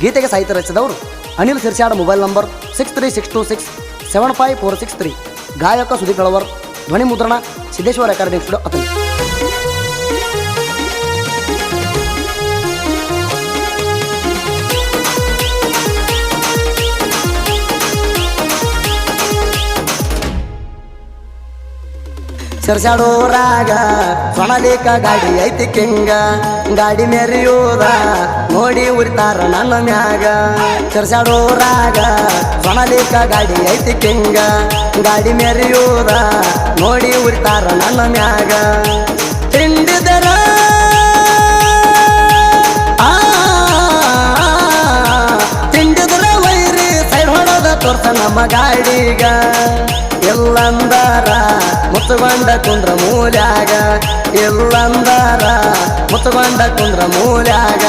ಗೀತೆಗೆ ಸಾಹಿತ್ಯ ರಚಿಸಿದವರು ಅನಿಲ್ ಸಿರ್ಸಾಡ್. Mobile number 6362675463. ಗಾಯಕ ಸುದೀಪ್ ಬೆಳವರ್. ಧ್ವನಿ ಮುದ್ರಣ ಸಿದ್ದೇಶ್ವರ ರೆಕಾರ್ಡಿಂಗ್ ಸ್ಟುಡಿಯೋ ಅತನಿ. ಸರ್ಸಾಡೋ ರಾಗ ಸೊಣಲೇಕ ಗಾಡಿ ಐತಿ ಕಿಂಗ, ಗಾಡಿ ಮೆರೆಯೋದ ನೋಡಿ ಉರಿತಾರ ನನ್ನ ಮ್ಯಾಗ. ಸರ್ಸಾಡೋ ರಾಗ ಸೊಣಲೇಕ ಗಾಡಿ ಐತಿ ಕಿಂಗ, ಗಾಡಿ ಮೆರೆಯೋದ ನೋಡಿ ಉರಿತಾರ ನನ್ನ ಮ್ಯಾಗ. ತಿಂಡಿದರ ತಿಂಡಿದರ ವೈರಿ ಸೈಡ್ ಹೊಡೋದ ತೋರ್ಸ ನಮ್ಮ ಗಾಡಿಗ. ಎಲ್ಲಂದಾರ ಮುತ್ತುಗೊಂಡ ಕುಂದ್ರ ಮೂಲ್ಯಾಗ, ಎಲ್ಲಂದಾರ ಮುತ್ತುಗೊಂಡ ಕುಂದ್ರ ಮೂಲ್ಯಾಗ.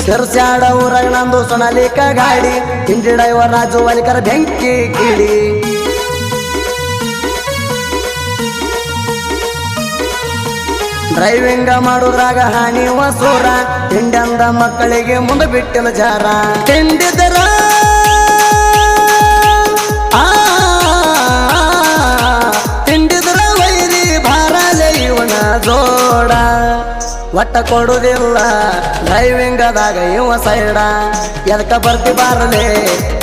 ಸಿರ್ಸಾಡ ಊರಾಗ ನಂದು ಸೊನಾಲಿಕ ಗಾಡಿ, ಹಿಂಡಿ ಡ್ರೈವರ್ ರಾಜು ವಾಲಿಕರ ಬೆಂಕಿ ಕಿಡಿ. ಡ್ರೈವಿಂಗ ಮಾಡುದ್ರಾಗ ಹಾನಿ ವಸೂರ, ತಿಂಡಂದ ಮಕ್ಕಳಿಗೆ ಮುಂದೆ ಬಿಟ್ಟಿಲ್ಲ ಜಾರ. ತಿಂಡಿದರ ತಿಂಡಿದರ ವೈರಿ ಭಾರಲೆ ಇವನ ಜೋಡ. ಒಟ್ಟ ಕೊಡುದಿಲ್ಲ ಡ್ರೈವಿಂಗದಾಗ ಇವ ಸೈಡ. ಎದಕ ಬರ್ತಿ ಬಾರಲೆ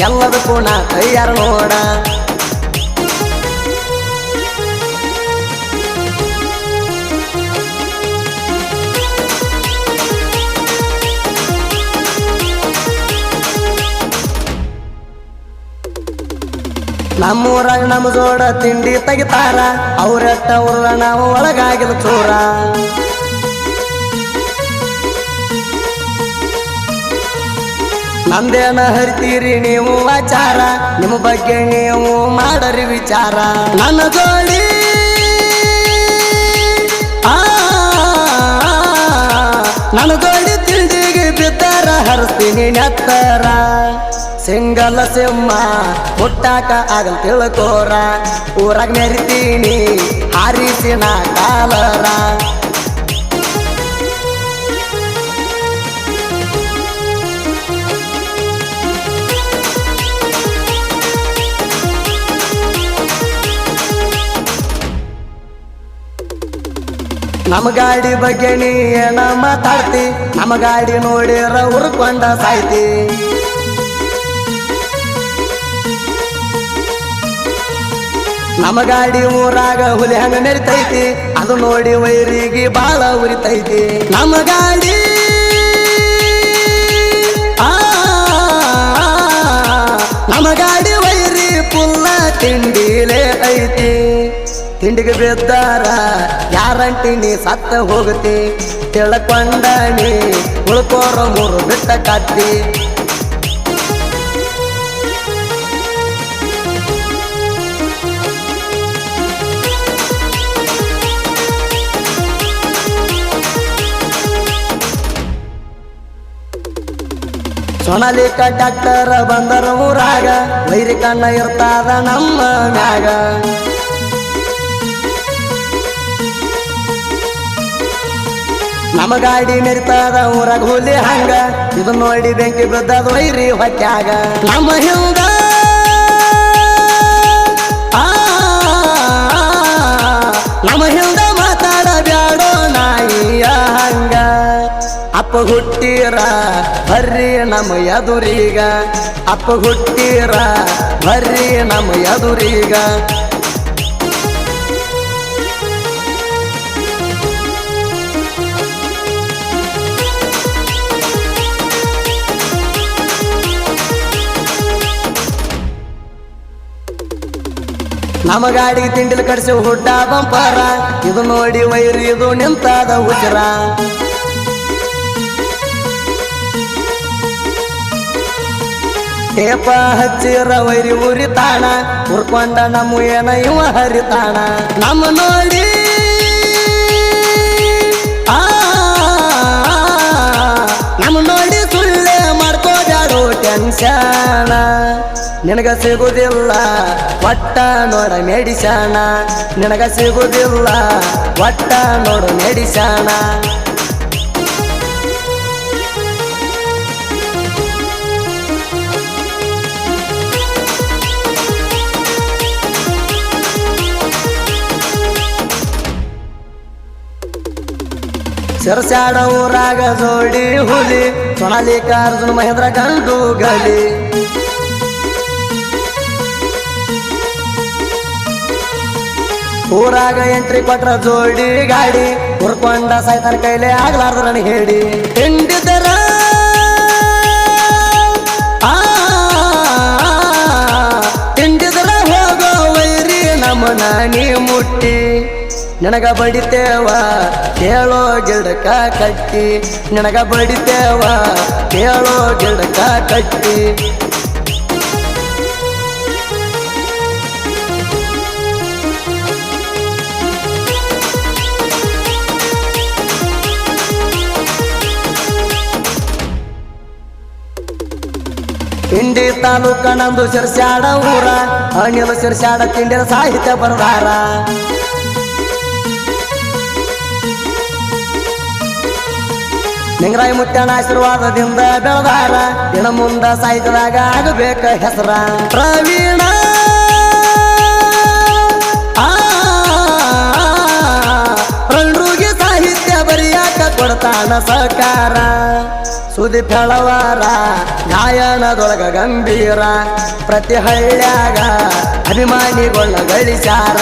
ಎಲ್ಲದಕ್ಕೂ ನಾ ಕೈಯಾರ ನೋಡ. ನಮ್ಮೂರಾಗ ನಮ್ಮ ಜೋಡ ತಿಂಡಿ ತೆಗಿತಾರ, ಅವ್ರಟ್ಟ ಅವ್ರ ನಾವು ಒಳಗಾಗಿಲ್ಲ ಚೂರ. ನಂದೇನ ಹರಿತೀರಿ ನೀವು ಆಚಾರ, ನಿಮ್ಮ ಬಗ್ಗೆ ನೀವು ಮಾಡರಿ ವಿಚಾರ. ನನ್ನ ಜೋಡಿ ನನ್ನ ಜೋಡಿ ತಿಂಡಿಗೆ ಬಿದ್ದಾರ ಹರಿಸ್ತೀನಿ ನೆತ್ತರ. ಸಿಂಗಲ ಸಿಂಹ ಮುಟ್ಟಾಕ ಆಗಲ್ ತಿಳ್ಕೋರ, ಊರಾಗ ಮೆರಿತೀನಿ ಹಾರಿಸಿನ ಕಾಲರ. ನಮ್ಮ ಗಾಡಿ ಬಗ್ಗೆ ನೀ ಏನ ಮಾತಾಡ್ತಿ, ನಮ್ಮ ಗಾಡಿ ನೋಡಿರ ಉರ್ಕೊಂಡ ಸಾಯ್ತಿ. ನಮ್ಮ ಗಾಡಿ ಊರಾಗ ಹುಲಿ ಹಂಗ ಮೆರಿತೈತಿ, ಅದು ನೋಡಿ ವೈರಿಗೆ ಬಾಳ ಉರಿತೈತಿ. ನಮ್ಮ ಗಾಡಿ ನಮ್ಮ ಗಾಡಿ ವೈರಿ ಪುಲ್ಲ ತಿಂಡಿಲೇ ಐತಿ. ತಿಂಡಿಗೆ ಬಿದ್ದಾರ ಯಾರಂಟಿ ನೀ ಸತ್ತ ಹೋಗತಿ, ತಿಳ್ಕೊಂಡ ನೀ ಉಳ್ಕೋರ ಮೂರು ಬಿಟ್ಟ ಕತ್ತಿ. ಸೊನಾಲಿಕ ಡಾಕ್ಟರ್ ಬಂದರ ಊರಾಗ, ವೈರಿ ಕಣ್ಣ ಇರ್ತಾದ ನಮ್ಮ ಮ್ಯಾಗ. ನಮ್ಮ ಗಾಡಿ ಮೆರಿತಾದ ಊರಾಗ ಹುಲಿ ಹಂಗ, ಇದು ನೋಡಿ ಬೆಂಕಿ ಬಿದ್ದದ ವೈರಿ ಹೊಟ್ಯಾಗ. ನಮ್ಮ ಹಿಂದ ನಮ್ಮ ಹಿಂದ ಮಾತಾಡ ಬ್ಯಾಡೋ ನಾಯಿಯ ಹಂಗ. ಅಪ್ಪ ಹುಟ್ಟಿರ ಬರ್ರಿ ನಮ್ಮ ಎದುರೀಗ, ಅಪ್ಪ ಹುಟ್ಟಿರ ಬರ್ರಿ ನಮ್ಮ ಎದುರೀಗ. ನಮ್ಮ ಗಾಡಿಗೆ ತಿಂಡಿಲ್ ಕಡಿಸಿ ಹುಡ್ಡ ಬಂಪರ, ಇದು ನೋಡಿ ವೈರಿ ಇದು ನಿಂತಾದ ಹುಜರ. ಟೇಪ ಹಚ್ಚಿರ ವೈರಿ ಉರಿತಾಣ, ಉರ್ಕೊಂಡ ನಮ್ಮ ಏನ ಇವ ಹರಿತಾಣ. ನಮ್ಮ ನೋಡಿ ನಮ್ಮ ನೋಡಿ ಸುಳ್ಳೆ ಮಾಡ್ಕೋಬ್ಯಾಡೋ ಟೆನ್ ಮನುಷ್ಯನ ನಿನಗ ಸಿಗುದಿಲ್ಲ ಒಟ್ಟ ನೋಡ ಮೆಡಿಸಣ ನಿನಗ ಸಿಗುದಿಲ್ಲ ಒಟ್ಟ ನೋಡು ಮೆಡಿಸಣ ಸಿರಸ್ಯಾಡ ಊರಾಗ ಜೋಡಿ ಹುಲಿ ಸೋನಾಲಿಕಾರ್ಜುನ ಮಹೇಂದ್ರ ಗಂಡು ಗಲಿ ಊರಾಗ ಎಂಟ್ರಿ ಕೊಟ್ರ ಜೋಡಿ ಗಾಡಿ ಹುರ್ಕೊಂಡ ಸಾಯ್ತಾನ ಕೈಲೆ ಆಗ್ಲಾರ್ದ ನನಗೆ ಹೇಳಿ ಹಿಂಡಿದರ ಹಿಂಡಿದರ ಹೋಗೋ ವೈರಿ ನಮ್ಮನ ನೀ ಮುಟ್ಟಿ ನಿನಗ ಬಡಿತೇವ ಕೇಳೋ ಗಿಡಕ ಕಟ್ಟಿ ನಿನಗ ಬಡಿತೇವ ಕೇಳೋ ಗಿಡಕ ಕಟ್ಟಿ ಇಂಡಿ ತಾಲೂಕ ನಂದು ಸಿರಸ್ಯಾಡ ಊರ ಅನಿಲ ಸಿರಸ್ಯಾಡ ತಿಂಡಿರ ಸಾಹಿತ್ಯ ಬರದಾರ ನಿಂಗರಾಯ ಮುತ್ಯನ ಆಶೀರ್ವಾದದಿಂದ ಬೆಳದಾರ ಇನ ಮುಂದ ಸಾಹಿತ್ಯದಾಗ ಆಗಬೇಕ ಹೆಸರ ಪ್ರವೀಣ ಪ್ರವೀಣ್ರಿಗೆ ಸಾಹಿತ್ಯ ಬರಿಯಾಕ ಕೊಡ್ತಾನ ಸಹಕಾರ ಸುದಿ ಫೆಳವಾರ ಗಾಯನದೊಳಗ ಗಂಭೀರ ಪ್ರತಿ ಹಳ್ಳ್ಯಾಗ ಅಭಿಮಾನಿಗಳ ಗಳಿಸ್ಯಾರ